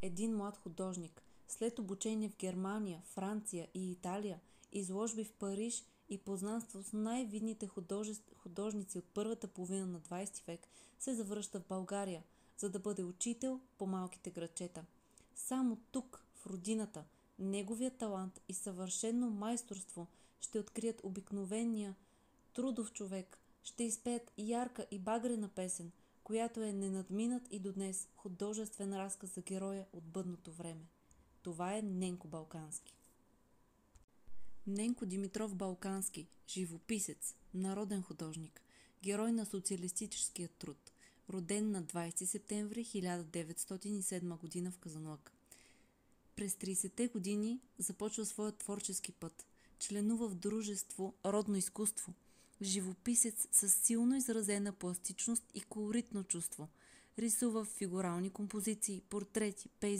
един млад художник. След обучение в Германия, Франция и Италия, изложби в Париж и познанство с най-видните художници от първата половина на 20 век, се завръща в България, за да бъде учител по малките градчета. Само тук, в родината, неговият талант и съвършено майсторство ще открият обикновения трудов човек, ще изпеят ярка и багрена песен, която е ненадминат и до днес художествен разказ за героя от бъдното време. Това е Ненко Балкански. Ненко Димитров Балкански, живописец, народен художник, герой на социалистическия труд, роден на 20 септември 1907 г. в Казанлък. През 30-те години започва своят творчески път. Членува в дружество Родно изкуство. Живописец с силно изразена пластичност и колоритно чувство. Рисува фигурални композиции, портрети, пейзажи.